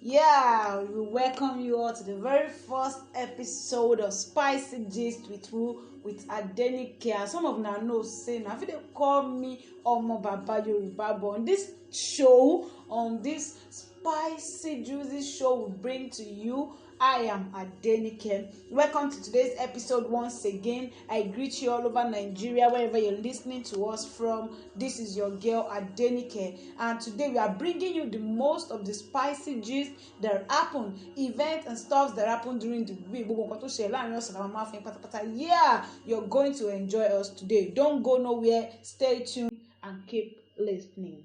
Yeah, we welcome you all to the very first episode of Spicy Gist with who with Adenike. And some of na know say na fit dey call me Omo Baba Yoruba, but on this show, on this spicy juicy show we bring to you, I am Adenike. Welcome to today's episode once again. I greet you all over Nigeria, wherever you're listening to us from. This is your girl Adenike, and today we are bringing you the most of the spicy gist that happen, events and stuff that happen during the week. Yeah, you're going to enjoy us today. Don't go nowhere. Stay tuned and keep listening.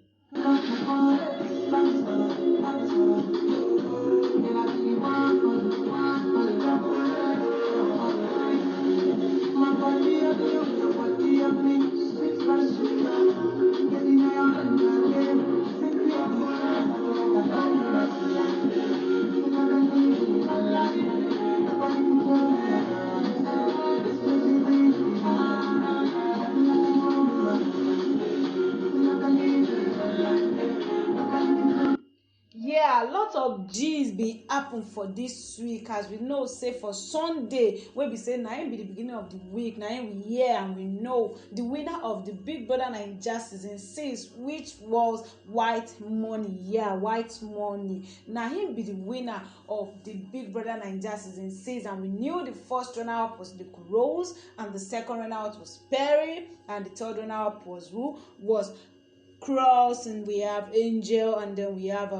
Yeah, lots of g's be happen for this week. As we know, say for Sunday wey be say na im be the beginning of the week, na im we hear and we know the winner of the Big Brother Naija season 6, which was White Money. Yeah, White Money, na him be the winner of the Big Brother Naija season 6, and we knew the first runner up was the Rose, and the second runner up was Perry, and the third runner up was who was Cross, and we have Angel, and then we have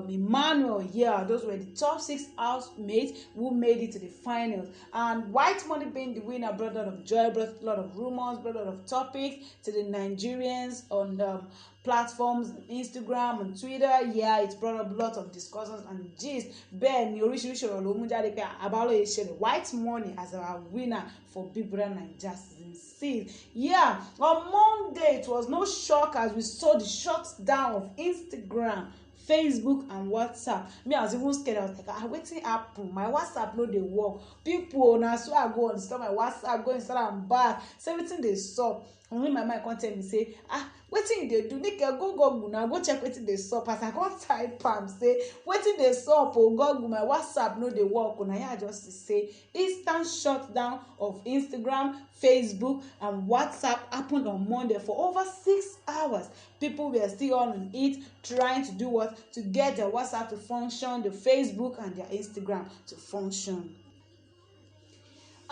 Emmanuel. Yeah, those were the top 6 housemates who made it to the finals. And White Money being the winner brought a lot of joy, brought a lot of rumors, brought a lot of topics to the Nigerians on platforms, Instagram and Twitter. Yeah, it brought up a lot of discussions and gist. Ben oríṣiríṣi ọ̀rọ̀ ló mú jáde pé Abaloye ṣẹlẹ̀ White Money as our winner for Big Brother Naija season 6. Yeah, on Monday it was no shock as we saw the shutdown of Instagram, Facebook and WhatsApp. Me, I was even scared. I was like, wetin happen? My WhatsApp no dey work. People na so I go install my WhatsApp, go install am back. So everything dey sup. And when my mind come tell me say, wetin you dey do? Nike, go Google now, go check wetin dey sup. As I come type am say, wetin dey sup? Oh Google, my WhatsApp no dey work. Na here I just say, instant shutdown of Instagram, Facebook and WhatsApp happened on Monday for over 6 hours. People were still on it, trying to do what? To get their WhatsApp to function, the Facebook and their Instagram to function.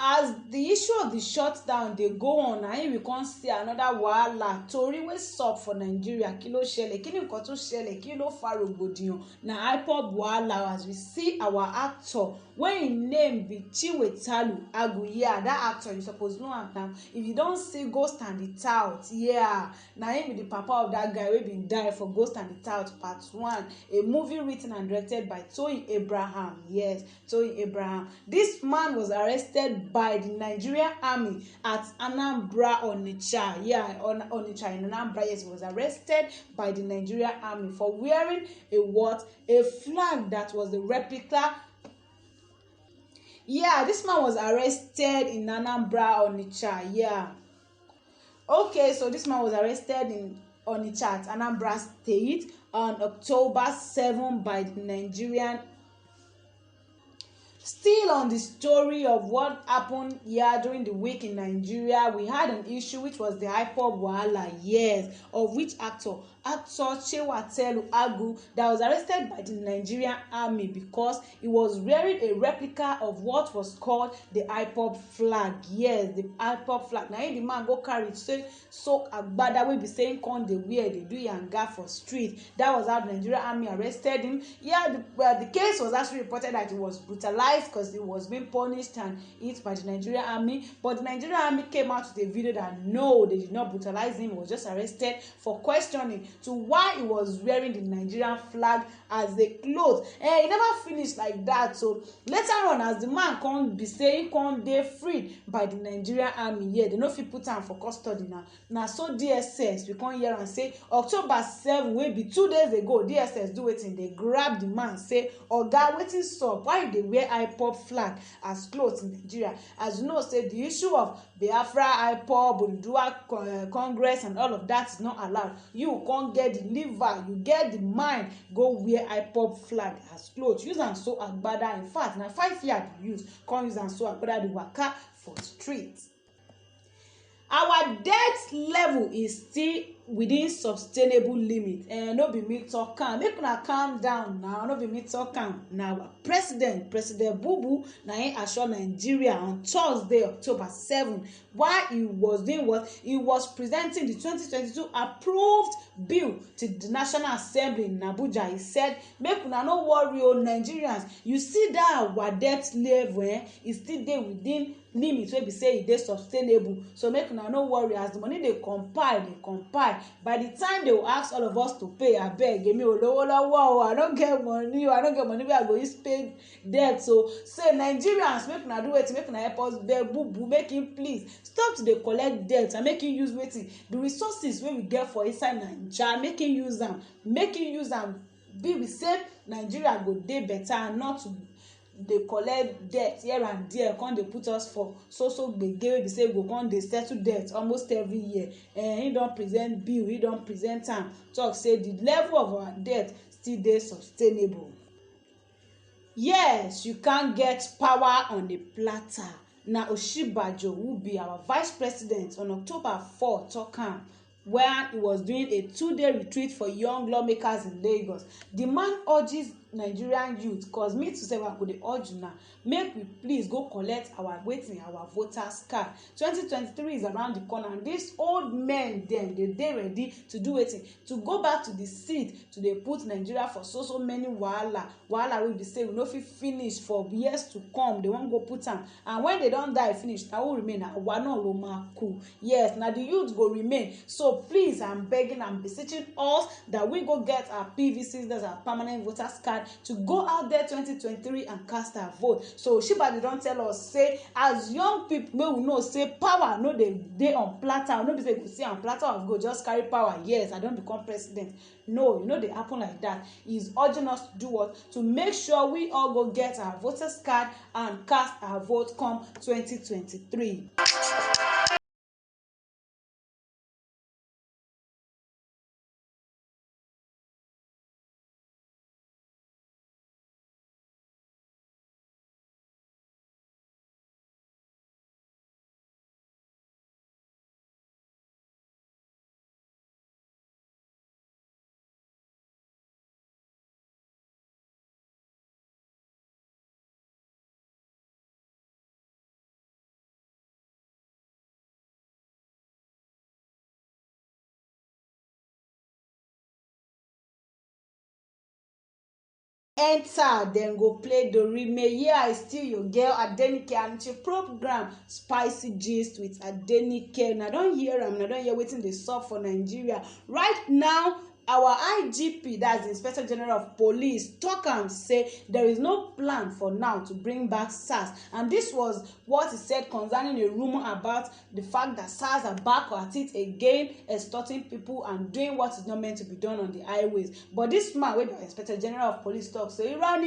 As the issue of the shutdown dey go on, na we come see another wahala tori wey sup for Nigeria. Kí ló ṣẹlẹ̀? Kí ni nǹkan tó ṣẹlẹ̀? Kí ló fa rògbòdìyàn? Na IPOB wahala, as we see our actor wey im name be Chiwetalu Agu. Yeah, that actor you suppose know am now. If you don see Ghost and the Tout, yeah, na him be the papa of that guy wey bin die for Ghost and the Tout part 1, a movie written and directed by Toyin Abraham. Yes, Toyin Abraham. This man was arrested by the Nigerian army at Anambra, Onitsha. Yeah, Onitsha in Anambra. Yes, he was arrested by the Nigerian army for wearing a flag that was the replica. Yeah, this man was arrested in Anambra, Onitsha. Yeah. Okay, so this man was arrested in Onitsha at Anambra State on October 7 by the Nigerian. Still on the story of what happened here during the week in Nigeria, we had an issue which was the IPOB wahala, yes, of which actor Chiwetalu Agu, that was arrested by the Nigerian army because he was wearing a replica of what was called the IPOB flag. Yes, the IPOB flag. Now the man go carry say soak agbada wey be saying come dey wear, dey do yanga for street. That was how the Nigerian army arrested him. Yeah, the case was actually reported that he was brutalized because he was being punished and hit by the Nigerian army. But the Nigerian army came out with a video that no, they did not brutalize him. He was just arrested for questioning to why he was wearing the Nigerian flag as a cloth. He never finished like that. So later on, as the man come be saying come dey freed by the Nigerian army, yeah, they no fit put am for custody now. Now so DSS we come hear and say October 7 wey be 2 days ago, DSS do wetin? They grab the man say, oga wetin sup? Why you dey wear IPOB flag as cloth in Nigeria. As you know, say the issue of Biafra, IPOB, Oduduwa Congress and all of that is not allowed. You can't get the liver, you get the mind, go wear IPOB flag as cloth. Use am sew agbada. In fact, na 5 years you use, come use am sew agbada dey waka for street. Our debt level is still within sustainable limit. No be me talk am, make una calm down now. No be me talk am, na our president Bubu na him assure Nigeria on Thursday, October 7, while he was doing what? He was presenting the 2022 approved bill to the National Assembly in Abuja. He said, make una no worry o Nigerians, you see that our debt level is still dey within limit wey be say e dey sustainable. So make una no worry, as the money dey compile. By the time they will ask all of us to pay, abeg emi olowo lowo o, I no get money o, I no get money wey I go use pay debt. So say Nigerians, make una do wetin, make una help us beg Bubu, make him please stop to dey collect debt and make him use wetin, the resources wey we get for inside Naija, make him use am be say Nigeria go dey better and not to dey collect debt here and there, come dey put us for so gbege wey be say we go come dey settle debt almost every year. He don present bill, he don present am, talk say the level of our debt still dey sustainable. Yes, you can get power on a platter. Na Oshibajo, who be our vice president, on October 4 talk am where he was doing a 2-day retreat for young lawmakers in Lagos. The man urges Nigerian youth, cause me to say I go dey urge una, make we please go collect our voters card. 2023 is around the corner, and these old men dem dey ready to do wetin, to go back to the seat, to dey put Nigeria for so many wahala wey be say we no fit finish for years to come. They wan go put am, and when they don die finish, na who remain? Na awa náà ló máa kù. Yes, na the youth go remain. So please, I'm begging, I'm beseeching us that we go get our PVCs, that's our permanent voters card, to go out there 2023 and cast our vote. So Shibadi don tell us say, as young people, may we know say power no dey on platter. No be say you go see on platter of gold, just carry power. Yes, I don become president. No, dey happen like that. He's urging us to do what? To make sure we all go get our voters card and cast our vote come 2023. Enter, then go play Dorime. Yeah, I still your girl Adenike, and your program Spicy Gist with Adenike. Now don't hear am, now don't hear wetin dey sup for Nigeria right now. Our IGP, that's the Inspector General of Police, talk am say there is no plan for now to bring back SARS, and this was what he said concerning a rumor about the fact that SARS are back at it again, extorting people and doing what is not meant to be done on the highways. But this man, wey be Inspector General of Police, talk say irọ́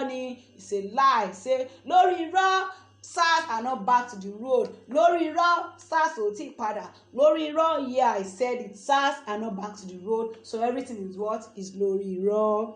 ni, it's a lie. Say lórí irọ́, SARS are not back to the road. Lórí irọ́, SARS ò tí padà. Lórí irọ́, yeah, I said it. SARS are not back to the road. So everything is what? Is lórí irọ́.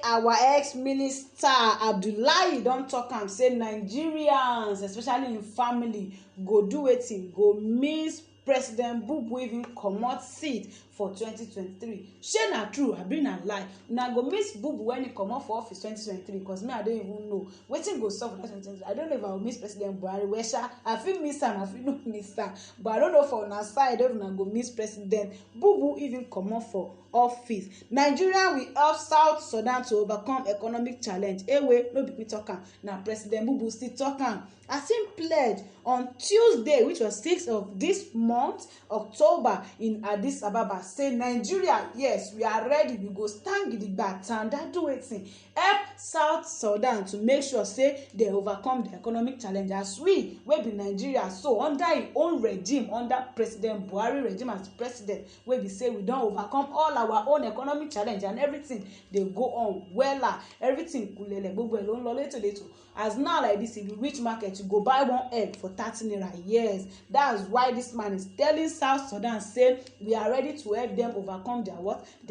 Our ex-minister Abdullahi don talk am say Nigerians, especially in family, go do wetin? Go miss President Bubu even comot seat for 2023. Shey na true abi na lie? Una go miss Bubu when he comot for office 2023, because me I don't even know wetin go sup for 2023. I don't know if I will miss President Buhari. Wesha, I fit miss am, I fit no miss am, but I don't know for una side if una go miss President Bubu even comot for office. Nigeria will help South Sudan to overcome economic challenge. No be me talk am, na President Bubu still talk am, as him pledge on Tuesday, which was 6th of this month, October, in Addis Ababa, say Nigeria, yes, we are ready, we go stand gidigba, tanda do wetin, help South Sudan to make sure say they overcome the economic challenge as we wey be Nigeria so under im own regime, under President Buhari regime as president, wey be say we don overcome all our own economic challenge and everything dey go on wella, everything kulele gbogbo ẹ ló ń lọ létòlétò. As now like this, if you reach market you go buy one egg for 30 naira. Yes, that's why this man is telling South Sudan say we are ready to help them overcome their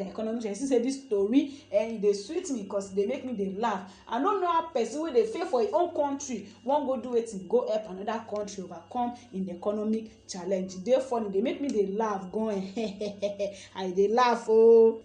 economic challenge. You see say this story and e dey sweet me because e dey make me dey laugh. I no know how person wey dey fail for im own country wan go do wetin go help another country overcome im economic challenge. E dey funny, dey make me dey laugh gan. I dey laugh oh.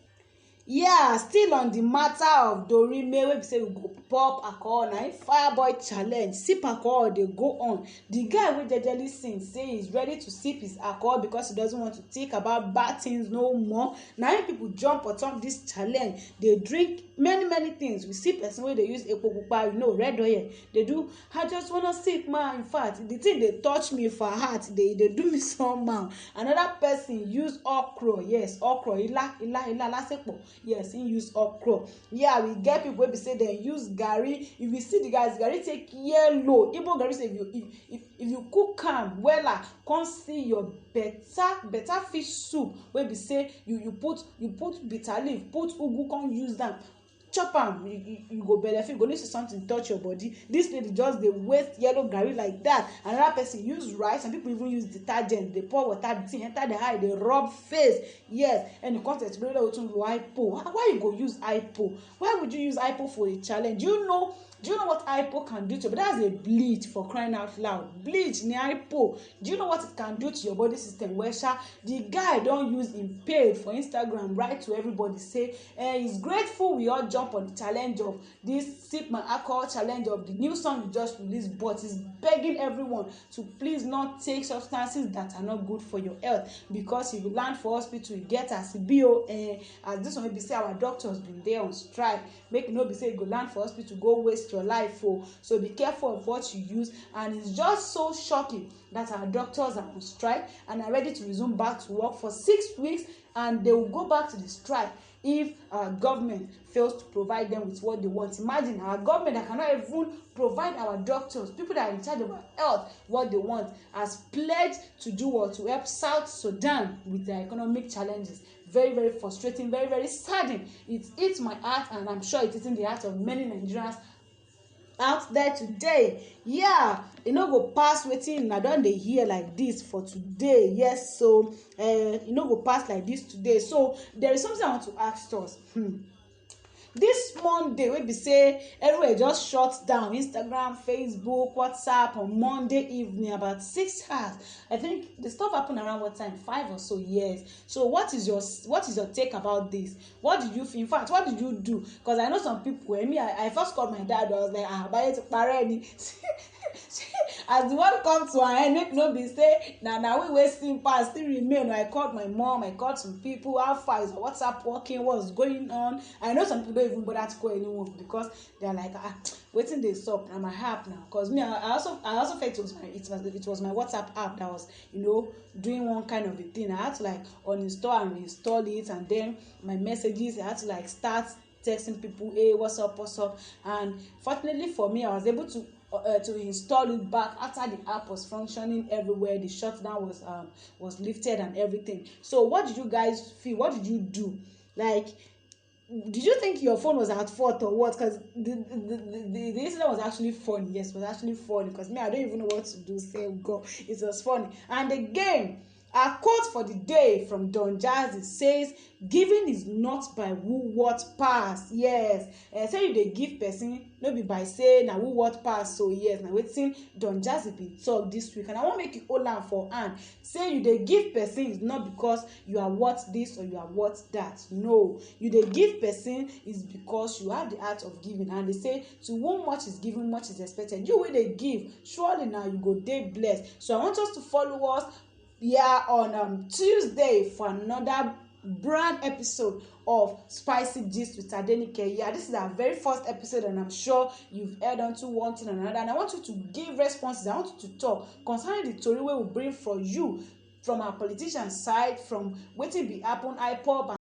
Yeah, still on the matter of Dorime wey be say we go pop alcohol na Fireboy challenge. Sip alcohol dey go on. The guy wey jejely sing say he's ready to sip his alcohol because he doesn't want to think about bad things no more. Na him people jump on top this challenge. They drink many things. We see person wey dey use epo pupa, you know, red oil. They do, I just wanna sip man. In fact, the thing dey touch me for heart. They do me somehow. Another person use okra. Yes, okra. Ila lasepo. Yes, he use okra. Yeah, we get people wey be say they use garri. If you see the guys, garri take yellow. Igbo garri say if you cook am wella, come see your better fish soup wey be say you put bitter leaf, put ugu, come use them. Chop am, you go benefit, you go need see something touch your body. This lady just dey waste yellow garri like that. Another person use rice, and people even use detergent. They pour water, the thing enter the eye, they rub face. Yes, and the context really wetin go hypo. Why you go use hypo? Why would you use hypo for a challenge? Do you know what hypo can do to you? But that's a bleach, for crying out loud. Bleach ni hypo. Do you know what it can do to your body system? Wesha, the guy don use him page for Instagram, write to everybody say he's grateful we all jump on the challenge of this sip my alcohol challenge of the new song you just released, but he's begging everyone to please not take substances that are not good for your health, because if you land for hospital you get as bio as this one wey be say our doctors been there on strike, make you no be say you go land for hospital go waste your life. So be careful of what you use. And it's just so shocking that our doctors are on strike and are ready to resume back to work for 6 weeks, and they will go back to the strike if our government fails to provide them with what they want. Imagine our government that cannot even provide our doctors, people that are in charge of our health, what they want, has pledged to do what? To help South Sudan with their economic challenges. Very frustrating, very saddening. It hits my heart, and I'm sure it's hitting the heart of many Nigerians out there today. Yeah, e no go pass wetin una don dey hear like this for today. Yes, so e no go pass like this today. So there is something I want to ask us. This Monday wey be say everywhere just shut down, Instagram, Facebook, WhatsApp, on Monday evening about 6 hours. I think the stuff happened around what time? 5 or so. Yes. So what is your take about this? What did you feel? In fact, what did you do? Because I know some people, I first called my dad. I was like, Baye ti parẹ́ ni. As the one come to our end, make no be say na we wasting pass still remain. I called my mom, I called some people. How far is WhatsApp working? What's going on? I know some people don't even bother to call anyone because they are like, waiting they stop. I'm a app now. Because me, I also felt it was my WhatsApp app that was, doing one kind of a thing. I had to like uninstall and reinstall it, and then my messages, I had to like start texting people, hey, what's up, and fortunately for me, I was able to install it back after the app was functioning everywhere. The shutdown was lifted and everything. So what did you guys feel? What did you do? Like, did you think your phone was at fault or what? Because the incident was actually funny. Yes, it was actually funny, because me, I don't even know what to do. Say, God, it was funny. And again, our quote for the day from Don Jazzy says, giving is not by who what pass. Yes, say you dey give person, no be by say na who what pass. So yes, na wetin Don Jazzy bin talk this week, and I wan make you hold am for hand. Say you dey give person is not because you are what this or you are what that. No, you dey give person is because you have the art of giving, and they say to whom much is given, much is expected. You wey dey give, surely now you go dey blessed. So I want us to follow us on Tuesday for another brand episode of Spicy Gist with Adenike. Yeah, this is our very first episode, and I'm sure you've heard onto one thing and another, and I want you to give responses. I want you to talk concerning the story we will bring for you from our politician side, from wetin be happen, IPOB